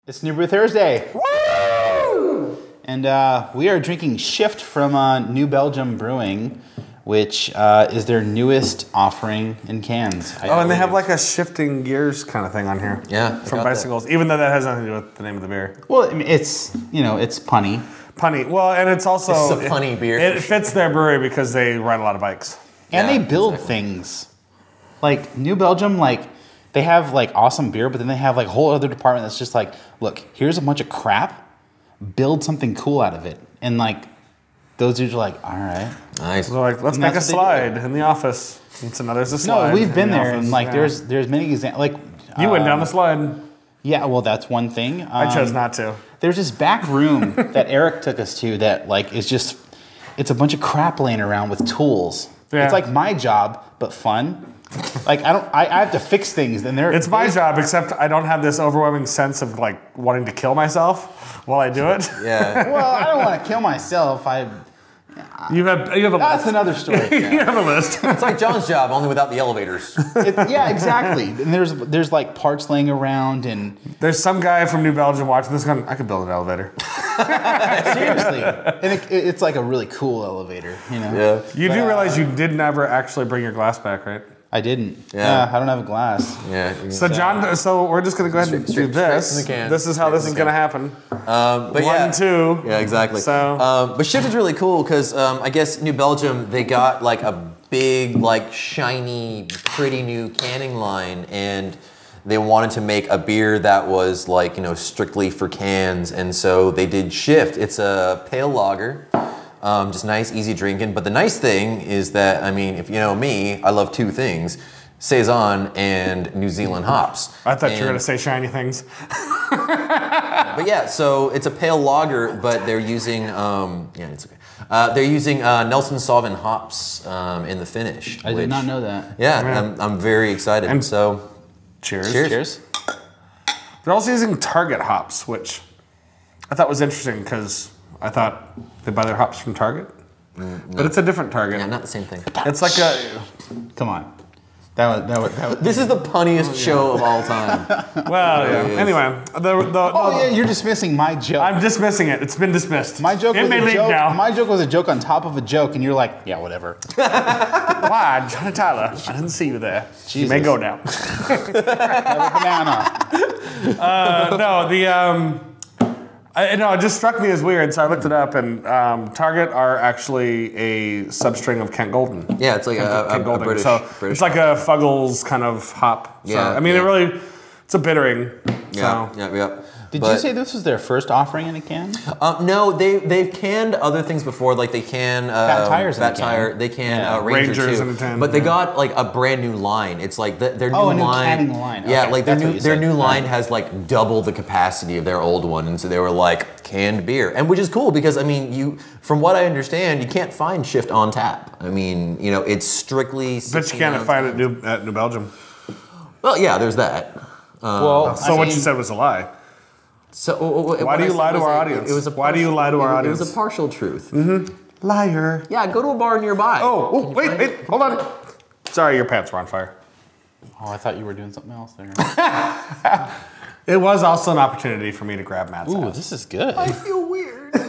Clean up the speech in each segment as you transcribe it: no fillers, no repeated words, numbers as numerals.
It's New Brew Thursday. Woo! And we are drinking Shift from New Belgium Brewing, which is their newest offering in cans. And they have like a shifting gears kind of thing on here. Yeah. From bicycles, even though that has nothing to do with the name of the beer. Well, I mean, it's, it's punny. Punny. Well, and it's also... It's a punny beer. It fits their brewery because they ride a lot of bikes. And they build things. Like, New Belgium, they have awesome beer, but then they have a whole other department that's just look, here's a bunch of crap, build something cool out of it. And those dudes are all right. Nice. So let's make a slide in the office. And so now there's a slide. No, we've been there, office. and there's many examples. You went down the slide. Yeah, well, that's one thing. I chose not to. There's this back room that Eric took us to that is just, it's a bunch of crap laying around with tools. Yeah. It's like my job, but fun. I have to fix things, and it's my job, except I don't have this overwhelming sense of wanting to kill myself while I do it. Yeah. Well, I don't want to kill myself. You have a list. That's another story. You have a list. It's like John's job, only without the elevators. Yeah, exactly. And there's parts laying around, and there's some guy from New Belgium watching this going, I could build an elevator. Seriously. And it's a really cool elevator, Yeah. You do realize you did never actually bring your glass back, right? I didn't. Yeah. I don't have a glass. Yeah. So John, so we're just gonna go ahead and do this. This is how this is gonna happen. But One, two. Yeah, exactly. So, but Shift is really cool because I guess New Belgium, they got a big, shiny, pretty new canning line, and they wanted to make a beer that was strictly for cans, and so they did Shift. It's a pale lager. Just nice, easy drinking. But the nice thing is that, if you know me, I love two things: Saison and New Zealand hops. I thought you were going to say shiny things. But yeah, so it's a pale lager, but they're using, it's okay. They're using Nelson Sauvin hops in the finish. I did not know that. Yeah, I'm very excited. And so, cheers. Cheers. They're also using Target hops, which I thought was interesting because I thought they buy their hops from Target, but it's a different Target. Yeah, not the same thing. It's like a. Come on, that was. This is the punniest show of all time. Well, yeah. Anyway, you're dismissing my joke. I'm dismissing it. It's been dismissed. My joke was a joke. Now. My joke was a joke on top of a joke, and you're like, yeah, whatever. Why, John and Tyler? I didn't see you there. Jesus. You may go now. Have a banana. It just struck me as weird, so I looked it up, and Target are actually a substring of Kent Golden. Yeah, it's like a British. So it's like a Fuggles kind of hop. Yeah. So, it's a bittering. Yeah, so. yeah. Did you say this was their first offering in a can? No, they've canned other things before, like they can Fat Tires Fat Tire, they can Rangers in a tin. But they got a brand new line. It's their new line. Canning line. Yeah, okay, their new line has double the capacity of their old one, and so they were canned beer, and which is cool because from what I understand, you can't find Shift on tap. It's strictly. But you can't find it at New Belgium. Well, yeah, there's that. What you said was a lie. So why do you lie to our audience? Why do you lie to our audience? It was a partial truth. Mm-hmm. Liar. Yeah, go to a bar nearby. Oh, wait, hold on. Sorry, your pants were on fire. Oh, I thought you were doing something else there. It was also an opportunity for me to grab Matt's house. This is good. I feel weird. All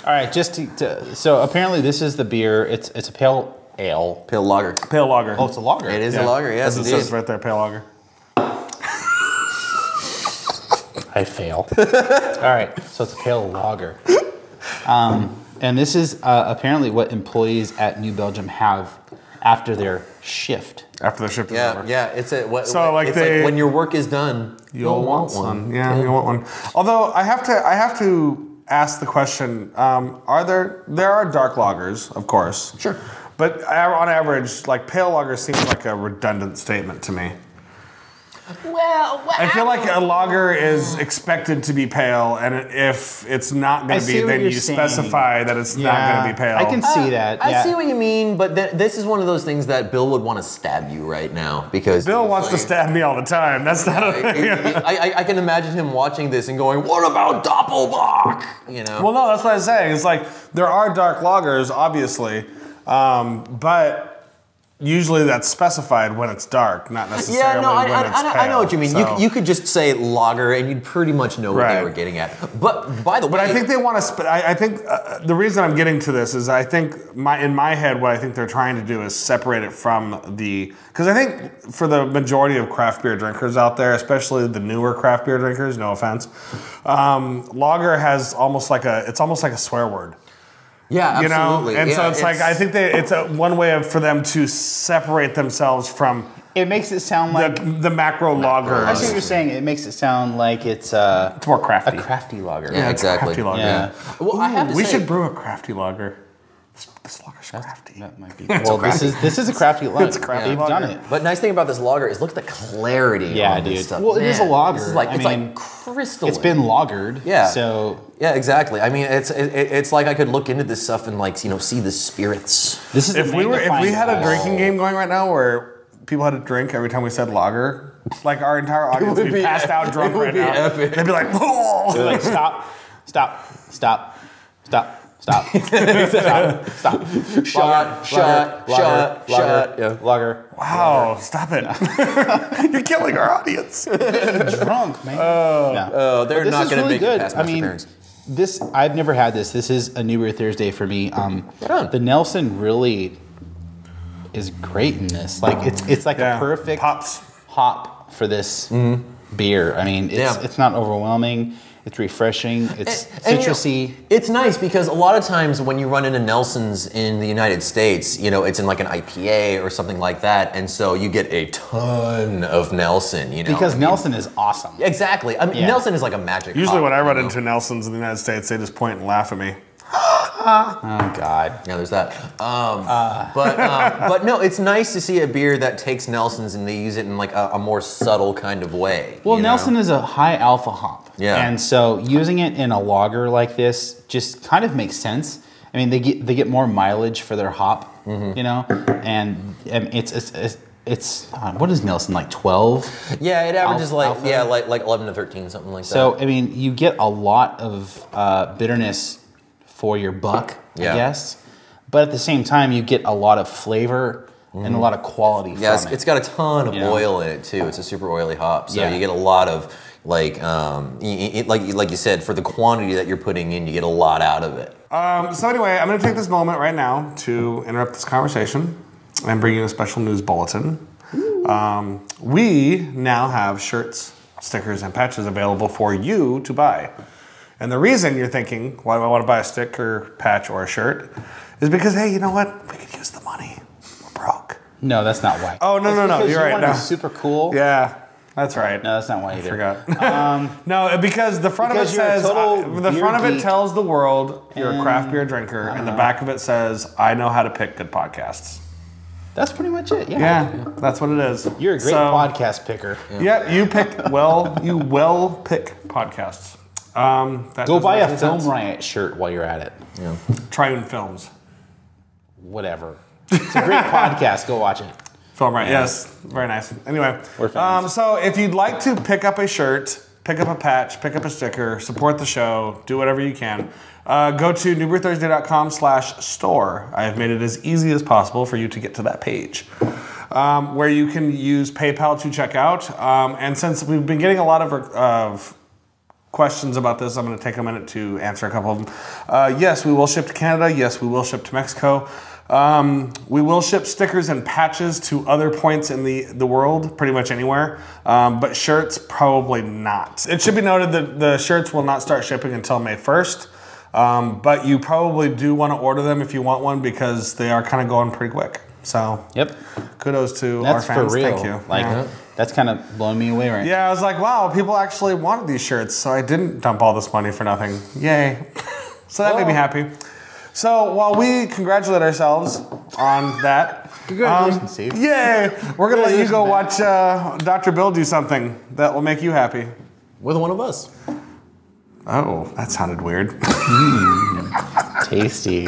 right, so apparently this is the beer. It's a pale ale. Pale lager. Pale lager. Oh, it's a lager. It is a lager, yes, it says right there, pale lager. I fail. All right, so it's a pale lager. And this is apparently what employees at New Belgium have after their shift. After their shift is over. Yeah, it's like when your work is done, you'll want one. Yeah, you'll want one. Although I have to ask the question, there are dark lagers, of course. Sure. But on average, pale lager seems like a redundant statement to me. Well, I feel like a lager is expected to be pale, and if it's not going to be, then you specify that it's not going to be pale. I can see that. I see what you mean, but this is one of those things that Bill would want to stab you right now because Bill wants to stab me all the time. That's not. I can imagine him watching this and going, "What about Doppelbock?" Well, no, that's what I'm saying. It's there are dark lagers, obviously, but usually that's specified when it's dark, not necessarily when it's pale. I know what you mean. So. You could just say lager, and you'd pretty much know what they were getting at. But by the way, but I think they want to. I think the reason I'm getting to this is I think in my head what I think they're trying to do is separate it from because I think for the majority of craft beer drinkers out there, especially the newer craft beer drinkers, no offense, lager has almost like a swear word. Yeah, absolutely. And so it's like I think it's one way for them to separate themselves from. It makes it sound like the macro lager. I see what you're saying. It makes it sound like it's more crafty. A crafty lager. Yeah, exactly. Crafty lager. Yeah. Well, I have to we say, should brew a crafty lager. This lager's crafty. That might be. Well, this is a crafty lager. It's a crafty They've lager. done it. But nice thing about this lager is look at the clarity. Yeah, on this dude. stuff. Well, it is a lager. This is like I it's mean, like crystal. It's been lagered. Yeah. So yeah, exactly. I mean, it's like I could look into this stuff and like see the spirits. this is If we had a drinking game going right now where people had to drink every time we said lager, like our entire audience would be passed out drunk right now. Epic. They'd be like, whoa! They're like, stop. Stop. Shot. Yeah. Lager. Wow, stop it. You're killing our audience. Drunk, man. Oh, they're not going to make it past I Master mean, Pairings. I've never had this. This is a New Beer Thursday for me. on. The Nelson really is great in this. Like it's like a perfect hop for this beer. I mean, it's not overwhelming. It's refreshing. It's citrusy. It's nice because a lot of times when you run into Nelsons in the United States, it's in like an IPA or something like that, and so you get a ton of Nelson. Because Nelson is awesome. Exactly. I mean, Nelson is like a magic. Usually, when I run into Nelsons in the United States, they just point and laugh at me. Oh God. Yeah, there's that. But no, it's nice to see a beer that takes Nelson's and they use it in like a more subtle kind of way. Well, Nelson is a high alpha hop. Yeah. And so using it in a lager like this just kind of makes sense. I mean, they get more mileage for their hop, and it's what is Nelson, like 12? Yeah, it averages alpha? like 11 to 13, something like that. So I mean, you get a lot of bitterness for your buck, I guess. But at the same time, you get a lot of flavor and a lot of quality from it. It's got a ton of oil in it too. It's a super oily hop, so you get a lot of like you said, for the quantity that you're putting in, you get a lot out of it. So anyway, I'm going to take this moment right now to interrupt this conversation and bring you a special news bulletin. We now have shirts, stickers, and patches available for you to buy. And the reason you're thinking, why do I want to buy a sticker, patch, or a shirt, is because, hey, you know what? We could use the money. We're broke. No, that's not why. Oh, no. You're right. No. Super cool. Yeah, that's right. No, that's not why either. I forgot. No, because the front of it says, the front of it tells the world you're a craft beer drinker, and the back of it says, I know how to pick good podcasts. That's pretty much it. Yeah, that's what it is. You're a great podcast picker. Yeah, you pick you well pick podcasts. Go buy a Film Riot shirt while you're at it. Yeah. Triune Films. Whatever. It's a great podcast. Go watch it. Film Riot. Yes, very nice. Anyway, We're fans. so if you'd like to pick up a shirt, pick up a patch, pick up a sticker, support the show, do whatever you can, go to newbeerthursday.com/store. I have made it as easy as possible for you to get to that page. Where you can use PayPal to check out. And since we've been getting a lot of questions about this, I'm going to take a minute to answer a couple of them. Yes, we will ship to Canada. Yes, we will ship to Mexico. We will ship stickers and patches to other points in the world, pretty much anywhere. But shirts, probably not. It should be noted that the shirts will not start shipping until May 1st. But you probably do want to order them if you want one because they are kind of going pretty quick. So, kudos to our fans. For real. Thank you. That's kind of blowing me away right now. Yeah, I was like, wow, people actually wanted these shirts, so I didn't dump all this money for nothing. Yay. So that made me happy. So while we congratulate ourselves on that, Congratulations, Steve. Yay! We're going to let you go watch Dr. Bill do something that will make you happy. With one of us. Oh, that sounded weird. Tasty.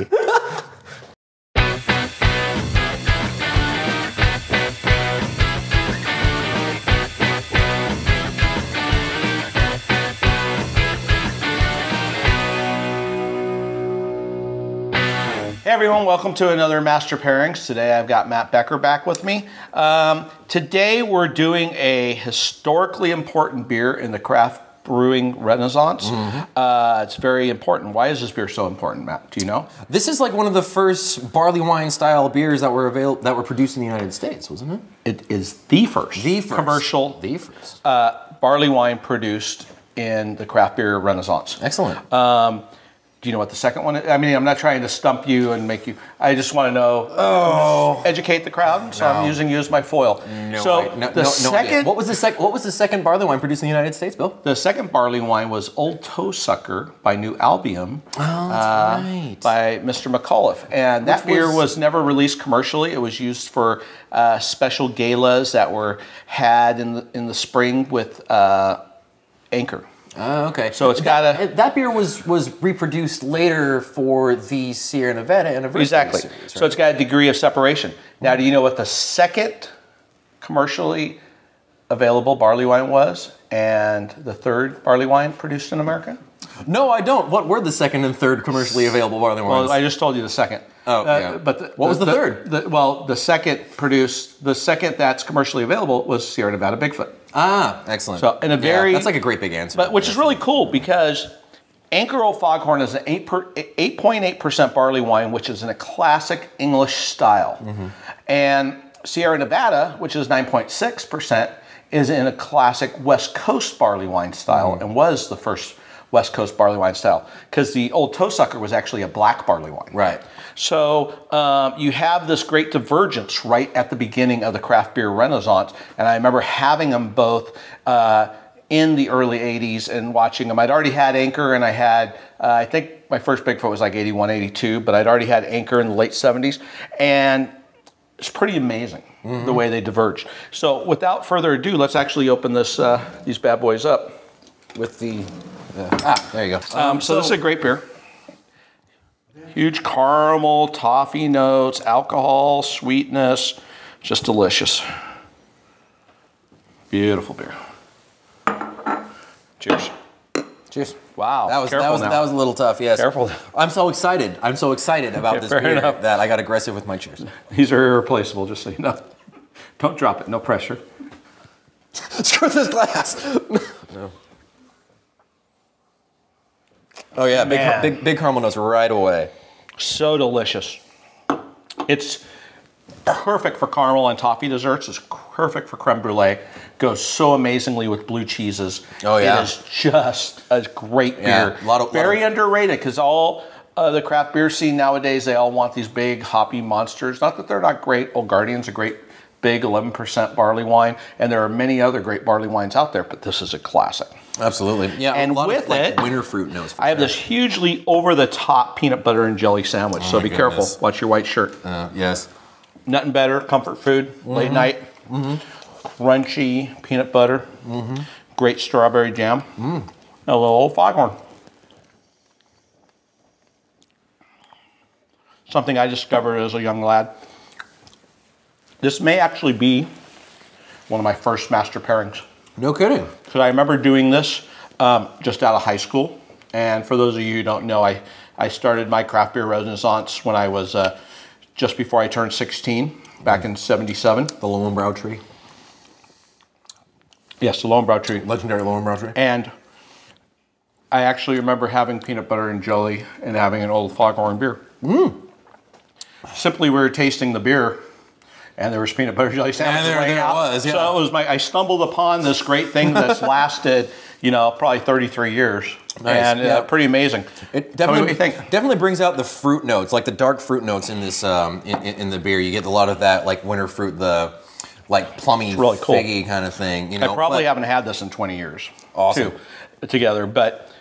everyone, welcome to another Master Pairings. Today I've got Matt Becker back with me. Today we're doing a historically important beer in the craft brewing renaissance. It's very important. Why is this beer so important, Matt? Do you know? This is like one of the first barley wine style beers that were produced in the United States, wasn't it? It is the first. Commercial. The first. Barley wine produced in the craft beer renaissance. Excellent. Do you know what the second one is? I mean, I'm not trying to stump you and make you. I just want to know. Educate the crowd. So I'm using you as my foil. Second. What was the second barley wine produced in the United States, Bill? The second barley wine was Old Toe Sucker by New Albion. Oh, that's right. By Mr. McAuliffe, and that beer was never released commercially. It was used for special galas that were had in the spring with Anchor. Oh, okay. So it's got a... That beer was reproduced later for the Sierra Nevada anniversary Exactly. series, right? So it's got a degree of separation. Now, do you know what the second commercially available barley wine was and the third barley wine produced in America? No, I don't. What were the second and third commercially available barley wines? Well, I just told you the second. Oh, yeah. But what was the third? The second that's commercially available was Sierra Nevada Bigfoot. Ah, excellent. So that's like a great big answer. But which is really cool because Anchor Old Foghorn is an 8.8% barley wine, which is in a classic English style. And Sierra Nevada, which is 9.6%, is in a classic West Coast barley wine style and was the first West Coast barley wine style because the Old Toe Sucker was actually a black barley wine. Right. So you have this great divergence right at the beginning of the craft beer renaissance, and I remember having them both in the early 80s and watching them. I'd already had Anchor, and I had, I think my first Bigfoot was like 81, 82, but I'd already had Anchor in the late 70s, and it's pretty amazing the way they diverged. So without further ado, let's actually open this these bad boys up with the... there you go. So this is a great beer. Huge caramel, toffee notes, alcohol, sweetness, just delicious. Beautiful beer. Cheers. Cheers. Wow. That was a little tough, yes. Careful. I'm so excited. I'm so excited about this beer that I got aggressive with my cheers. These are irreplaceable, just so you know. Don't drop it, no pressure. Screw this glass. No. Oh yeah, big caramel notes right away. So delicious. It's perfect for caramel and toffee desserts. It's perfect for creme brulee. Goes so amazingly with blue cheeses. Oh yeah. It is just a great beer. Very underrated because all the craft beer scene nowadays, they all want these big hoppy monsters. Not that they're not great. Old Guardian's a great big 11% barley wine, and there are many other great barley wines out there, but this is a classic. Absolutely. Yeah, and a lot with of, like, it, winter fruit notes. I have this hugely over-the-top peanut butter and jelly sandwich, so be careful. Watch your white shirt. Yes. Nothing better, comfort food, late night. Crunchy peanut butter, great strawberry jam, a little Old Foghorn. Something I discovered as a young lad. This may actually be one of my first master pairings. No kidding. Because I remember doing this just out of high school. And for those of you who don't know, I started my craft beer renaissance when I was just before I turned 16, back in 77. The Lowenbrau tree. Yes, the Lowenbrau tree. Legendary Lowenbrau tree. And I actually remember having peanut butter and jelly and having an Old Foghorn beer. Simply we were tasting the beer, and there was peanut butter jelly sandwiches laying out. Was, yeah. So it was I stumbled upon this great thing that's lasted, probably 33 years. Nice. And pretty amazing. It Tell me what you think. Definitely brings out the fruit notes, like the dark fruit notes in this in the beer. You get a lot of that, like winter fruit, the like plummy, really cool. figgy kind of thing. I probably haven't had this in 20 years. Awesome. Together, but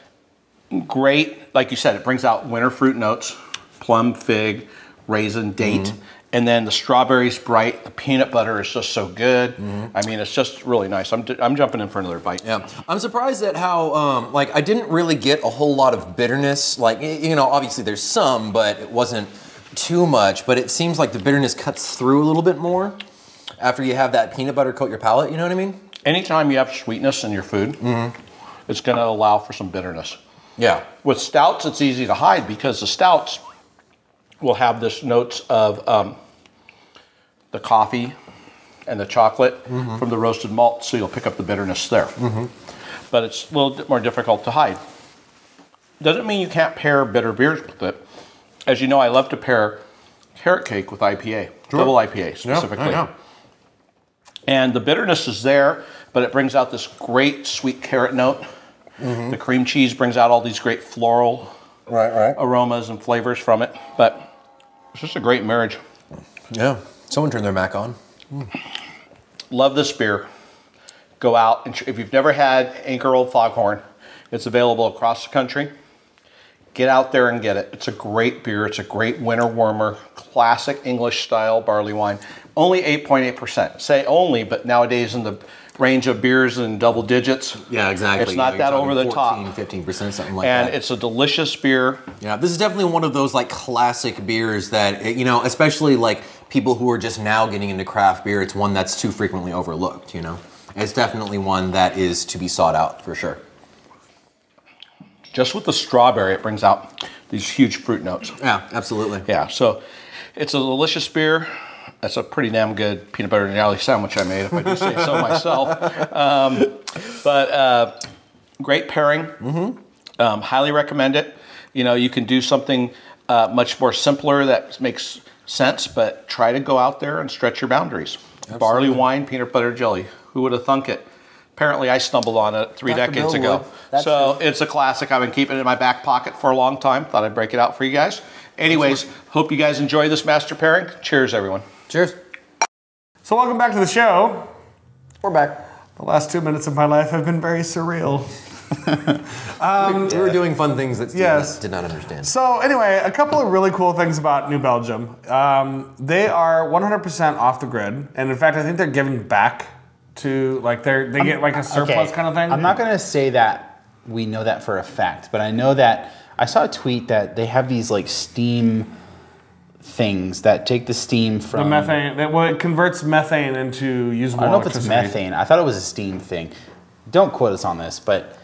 great. Like you said, it brings out winter fruit notes, plum, fig, raisin, date. And then the strawberry's bright. The peanut butter is just so good. I mean, it's just really nice. I'm jumping in for another bite. Yeah, I'm surprised at how I didn't really get a whole lot of bitterness. Like obviously there's some, but it wasn't too much. But it seems like the bitterness cuts through a little bit more after you have that peanut butter coat your palate. You know what I mean? Anytime you have sweetness in your food, it's going to allow for some bitterness. Yeah. With stouts, it's easy to hide because the stouts will have this notes of the coffee and the chocolate from the roasted malt, so you'll pick up the bitterness there. But it's a little bit more difficult to hide. Doesn't mean you can't pair bitter beers with it. As you know, I love to pair carrot cake with IPA, double IPA specifically. Yeah. And the bitterness is there, but it brings out this great sweet carrot note. The cream cheese brings out all these great floral aromas and flavors from it. But it's just a great marriage. Yeah. Someone turn their Mac on. Love this beer. Go out, and if you've never had Anchor Old Foghorn, it's available across the country. Get out there and get it. It's a great beer. It's a great winter warmer, classic English style barley wine. Only 8.8%. Say only, but nowadays in the range of beers in double digits. Yeah, exactly. It's not that over the 14, top. 15%, something like that. And it's a delicious beer. Yeah, this is definitely one of those like classic beers that, you know, especially like people who are just now getting into craft beer, it's one that's too frequently overlooked, you know. It's definitely one that is to be sought out for sure. Just with the strawberry, it brings out these huge fruit notes. Yeah, absolutely. Yeah, so it's a delicious beer. That's a pretty damn good peanut butter and jelly sandwich I made, if I do say so myself. But great pairing. Highly recommend it. You know, you can do something much more simpler that makes sense, but try to go out there and stretch your boundaries. Absolutely. Barley wine, peanut butter jelly. Who would have thunk it? Apparently, I stumbled on it 3 decades ago. So it's a classic. I've been keeping it in my back pocket for a long time. Thought I'd break it out for you guys. Anyways, hope you guys enjoy this master pairing. Cheers, everyone. Cheers. So welcome back to the show. We're back. The last 2 minutes of my life have been very surreal. We were doing fun things that Steve did not understand. So anyway, a couple of really cool things about New Belgium. They are 100% off the grid. And in fact, I think they're giving back to, like, they get like a surplus kind of thing. I'm not going to say that we know that for a fact, but I know that I saw a tweet that they have these like steam things that take the steam from the methane. It converts methane into usable I don't know if electricity. it's methane. I thought it was a steam thing. Don't quote us on this, but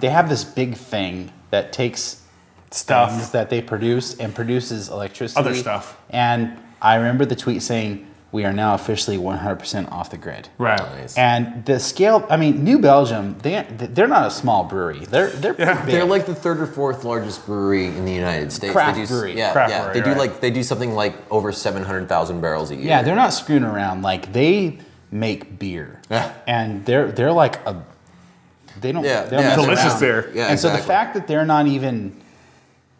they have this big thing that takes Stuff things that they produce and produces electricity. Other stuff. And I remember the tweet saying, "We are now officially 100% off the grid." Right. Nice. And the scale, I mean, New Belgium, they're not a small brewery. They're pretty big. They're like the 3rd or 4th largest brewery in the United States. Craft they do, brewery. Yeah, Craft yeah. brewery, They do something like over 700,000 barrels a year. Yeah, they're not screwing around. Like, they make beer. Yeah. And they're like they don't mess delicious around. beer. Yeah, And so exactly. the fact that they're not even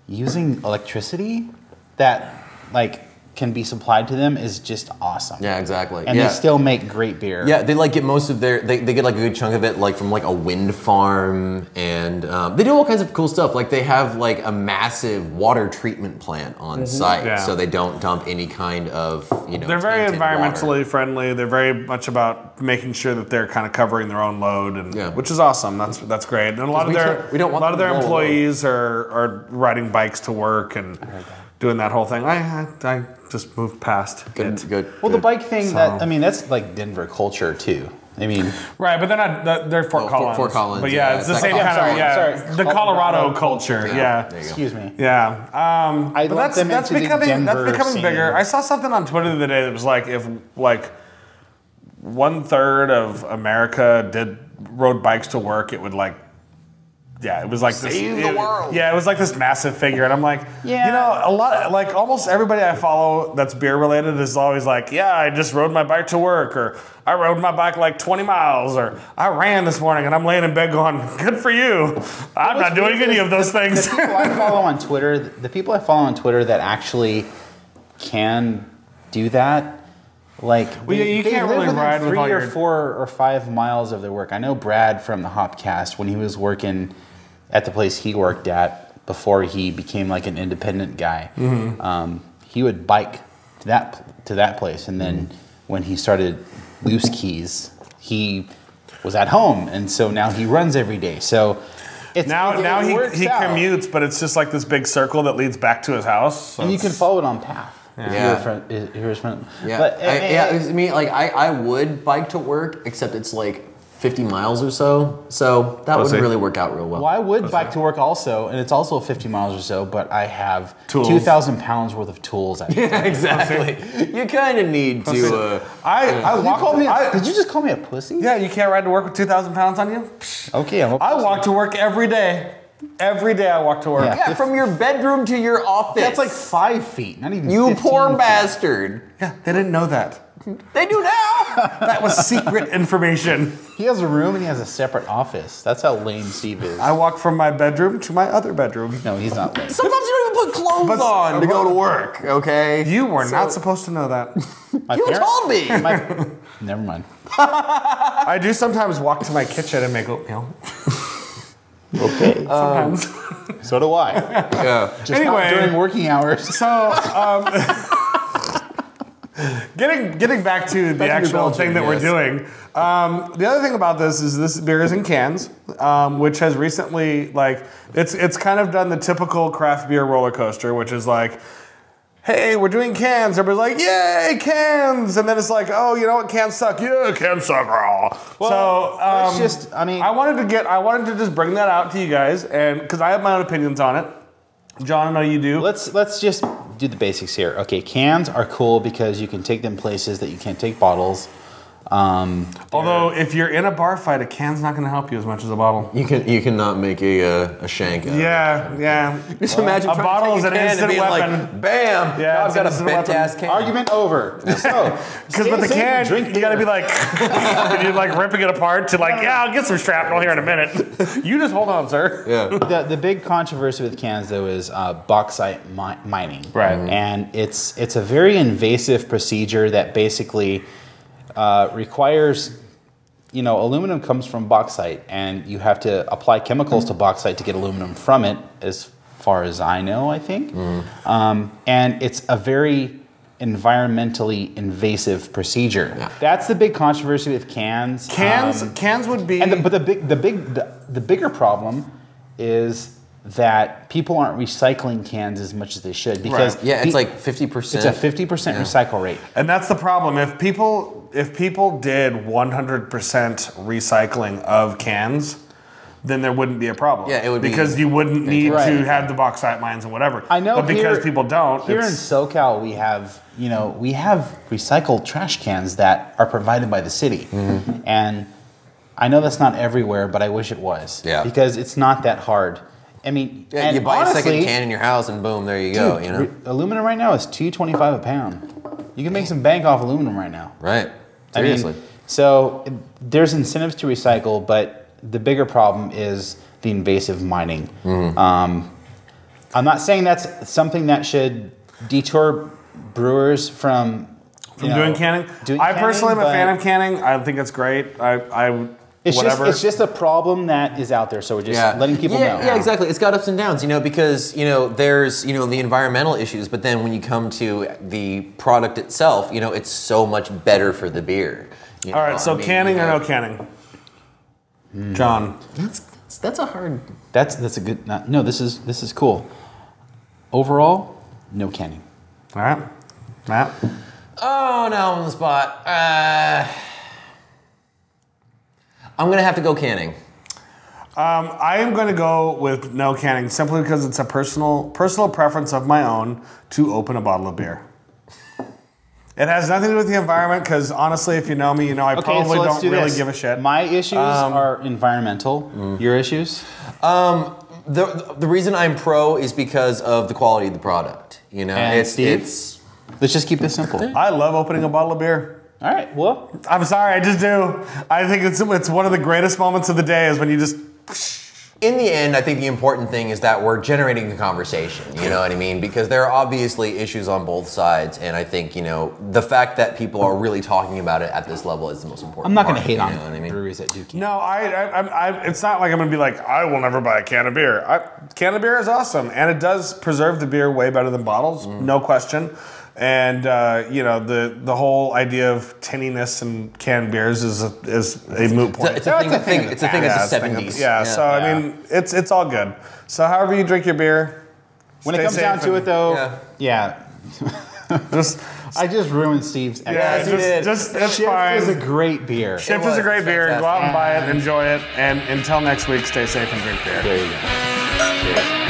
using electricity that like can be supplied to them is just awesome. Yeah, exactly. And yeah. they still make great beer. Yeah, they like get most of their, they get like a good chunk of it like from like a wind farm, and they do all kinds of cool stuff. Like they have like a massive water treatment plant on site, Yeah. so they don't dump any kind of, you know, They're very tainted environmentally water. friendly. They're very much about making sure that they're kind of covering their own load, and Yeah. which is awesome. That's great. And a lot of we don't want a lot of them their to roll employees are riding bikes to work and doing that whole thing. I just moved past Good, it. good. Well, the bike thing, So- that's like Denver culture too. I mean, Right, but they're not. They're Fort Collins. Fort Collins, But yeah, yeah, it's the it's same like- kind sorry, of sorry. the Colorado Colorado culture. Yeah. Yeah. There you go. excuse me. Yeah, I but lump them that's into the becoming Denver scene. bigger. I saw something on Twitter the other day that was like if like 1/3 of America rode bikes to work, it would like. Yeah, it was like Save this. the world. Yeah, it was like this massive figure, and I'm like, Yeah. you know, a lot, like almost everybody I follow that's beer related is always like, yeah, I just rode my bike to work, or I rode my bike like 20 miles, or I ran this morning, and I'm laying in bed going, good for you. I'm not doing any of those things. The people I follow on Twitter that actually can do that, like Well, you can't live really within ride with 3 all or your- 4 or 5 miles of their work. I know Brad from the Hopcast, when he was working at the place he worked at before he became like an independent guy, he would bike to that place, and then when he started Loose Keys, he was at home, and so now he runs every day. So it's Now it he works out. commutes, but it's just like this big circle that leads back to his house. So And you can it's- follow it on path. Yeah. If you're a friend. Yeah, But, I mean, like I would bike to work, except it's like 50 miles or so. So that wouldn't really work out real well. Well, I would bike to work also, and it's also 50 miles or so, but I have Tools. 2,000 pounds worth of tools. Yeah, exactly. You kind of need to. I walked. Did you just call me a pussy? Yeah, you can't ride to work with 2,000 pounds on you. Okay, I'm a I pussy. walk to work every day. Every day I walk to work. Yeah. Yeah, from your bedroom to your office. That's like 5 feet, not even You 15 poor feet. bastard. Yeah, they didn't know that. They do now. That was secret information. He has a room and he has a separate office. That's how lame Steve is. I walk from my bedroom to my other bedroom. No, he's not lame. Sometimes you don't even put clothes on to go to work, okay? You were not supposed to know that. My You parents- told me. Never mind. I do sometimes walk to my kitchen and make oatmeal. Okay. Sometimes. So do I. Yeah. Just Anyway. not during working hours. So, getting back to the actual Belgium, thing that we're yes. doing. The other thing about this is this beer is in cans, which has recently it's kind of done the typical craft beer roller coaster, which is like, hey, we're doing cans. Everybody's like, yay, cans! And then it's like, oh, you know what? Cans suck. Yeah, cans suck. So let's just, I mean, I wanted to just bring that out to you guys, and because I have my own opinions on it. John, I know you do. let's just do the basics here. Okay, cans are cool because you can take them places that you can't take bottles. Although, if you're in a bar fight, a can's not going to help you as much as a bottle. You cannot make a shank out of it. Yeah. Just imagine a trying bottle to is take an a can instant and being weapon. like, bam! Yeah, now it's I've got an a instant bent weapon. ass can. Argument over. So, Because with the stay safe and can, drink you got to beer. be like, and you're like ripping it apart to like, yeah, I'll get some shrapnel here in a minute. You just hold on, sir. Yeah. The big controversy with cans, though, is bauxite mining. Right. And it's a very invasive procedure that basically requires, aluminum comes from bauxite, and you have to apply chemicals to bauxite to get aluminum from it, as far as I know, I think. And it's a very environmentally invasive procedure. Yeah. That's the big controversy with cans. Cans would be. But the bigger problem is that people aren't recycling cans as much as they should because Yeah, it's like 50%. it's a 50% recycle rate. And that's the problem. If people did 100% recycling of cans, then there wouldn't be a problem. Yeah, it would be because you wouldn't need Right. to have the bauxite mines and whatever. I know, but because here- people don't, Here in it's, SoCal, we have recycled trash cans that are provided by the city, and I know that's not everywhere, but I wish it was. Yeah. Because it's not that hard. I mean, Yeah, and you buy honestly, a second can in your house and boom, there you go. dude, aluminum right now is $2.25 a pound. You can make some bank off aluminum right now. Right. I mean, Seriously. so there's incentives to recycle, but the bigger problem is the invasive mining. I'm not saying that's something that should detour brewers from doing canning. I personally am a fan of canning. I think it's great. It's whatever. just a problem that is out there, so we're just letting people know. Yeah, exactly. It's got ups and downs, because there's the environmental issues, but then when you come to the product itself, it's so much better for the beer. All right, so canning or no canning? John. That's a hard. That's a good. No, this is cool. Overall, no canning. All right, Matt. Oh, now I'm on the spot. I'm gonna have to go canning. I am going to go with no canning simply because it's a personal preference of my own to open a bottle of beer. It has nothing to do with the environment because honestly, if you know me, I probably let's don't do really this. give a shit. My issues are environmental. Your issues? The reason I'm pro is because of the quality of the product. And Steve? Let's just keep this simple. I love opening a bottle of beer. All right. Well, I'm sorry, I just do. I think it's one of the greatest moments of the day is when you just. In the end, I think the important thing is that we're generating a conversation, you know what I mean? Because there are obviously issues on both sides, and I think, the fact that people are really talking about it at this level is the most important I'm not going to part, hate on you know what I mean? breweries that do can. No, it's not like I'm going to be like, I will never buy a can of beer. Can of beer is awesome, and it does preserve the beer way better than bottles, no question. And the whole idea of tinniness and canned beers is a moot point. It's a thing of the 70s. I mean, it's all good. So however you drink your beer, When it stay comes down safe to and it, though, yeah. just I just ruined Steve's. Yeah, it's fine. Shift is a great beer. Shift is a great beer. Go out and buy it, enjoy it, and until next week, stay safe and drink beer. There you go. Cheers.